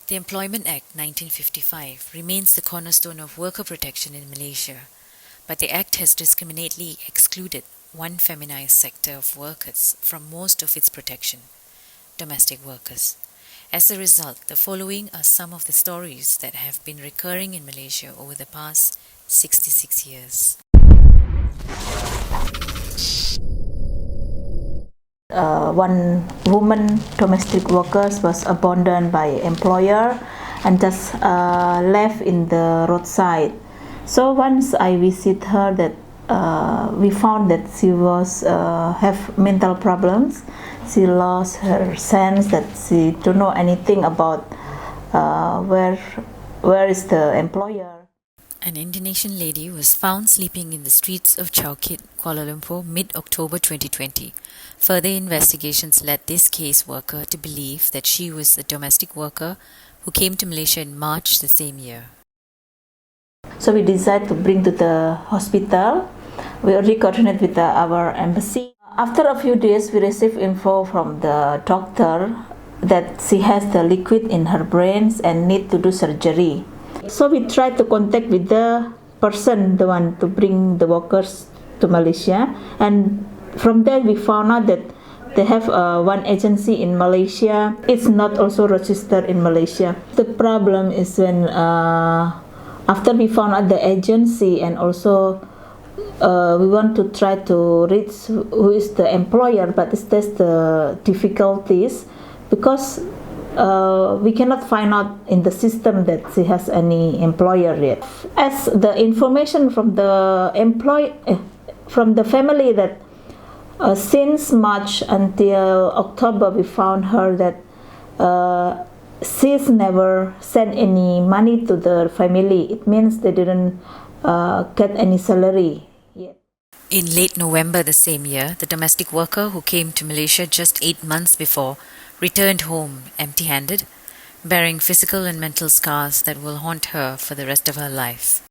The Employment Act 1955 remains the cornerstone of worker protection in Malaysia, but the Act has discriminately excluded one feminized sector of workers from most of its protection: domestic workers. As a result, the following are some of the stories that have been recurring in Malaysia over the past 66 years. One woman domestic workers was abandoned by employer and just left in the roadside. So once I visit her, that we found that she was have mental problems. She lost her sense, that she don't know anything about where is the employer. An Indonesian lady was found sleeping in the streets of Chowkit, Kuala Lumpur, mid-October 2020. Further investigations led this caseworker to believe that she was a domestic worker who came to Malaysia in March the same year. So we decided to bring to the hospital. We already coordinated with our embassy. After a few days, we received info from the doctor that she has the liquid in her brains and need to do surgery. So we tried to contact with the person, the one to bring the workers to Malaysia, and from there we found out that they have one agency in Malaysia. It's not also registered in Malaysia. The problem is when after we found out the agency, and also we want to try to reach who is the employer, but there's the difficulties because we cannot find out in the system that she has any employer yet. As the information from the from the family that since March until October we found her that she's never sent any money to the family. It means they didn't get any salary yet. In late November the same year, the domestic worker who came to Malaysia just 8 months before returned home empty-handed, bearing physical and mental scars that will haunt her for the rest of her life.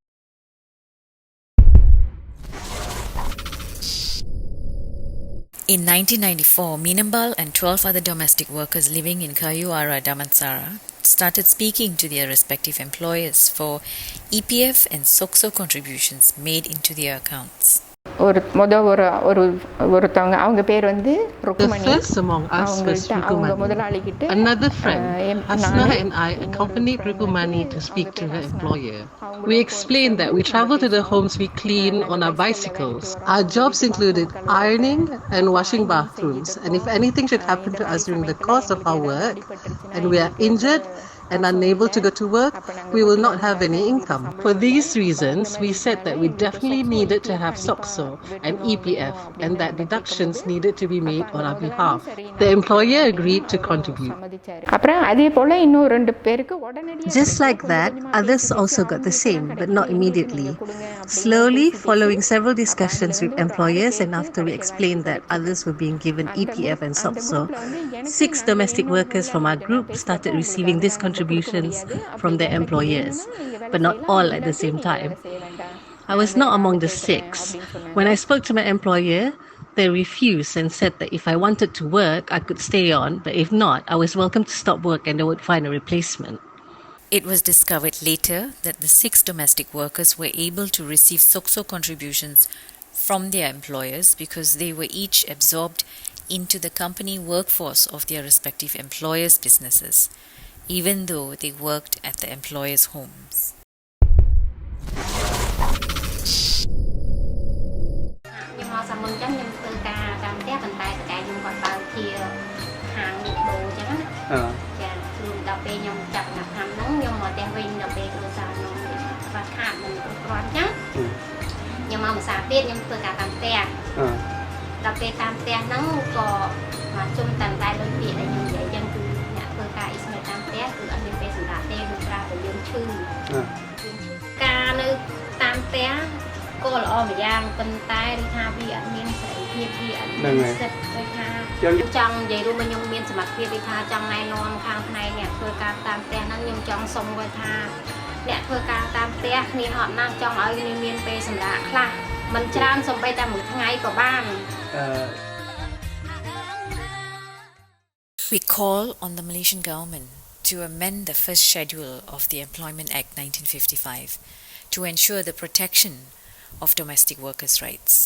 In 1994, Minambal and 12 other domestic workers living in Kayu Ara, Damansara started speaking to their respective employers for EPF and SOCSO contributions made into their accounts. The first among us was Rukumani. Another friend, Hasna, and I accompanied Rukumani to speak to her employer. We explained that we travel to the homes we clean on our bicycles. Our jobs included ironing and washing bathrooms, and if anything should happen to us during the course of our work and we are injured and unable to go to work, we will not have any income. For these reasons, we said that we definitely needed to have SOCSO and EPF, and that deductions needed to be made on our behalf. The employer agreed to contribute. Just like that, others also got the same, but not immediately. Slowly, following several discussions with employers, and after we explained that others were being given EPF and SOCSO, 6 domestic workers from our group started receiving this contributions from their employers, but not all at the same time. I was not among the 6. When I spoke to my employer, they refused and said that if I wanted to work, I could stay on, but if not, I was welcome to stop work and they would find a replacement. It was discovered later that the 6 domestic workers were able to receive SOCSO contributions from their employers because they were each absorbed into the company workforce of their respective employers' businesses, even though they worked at the employers' homes. We call on the Malaysian government to amend the first schedule of the Employment Act 1955 to ensure the protection of domestic workers' rights.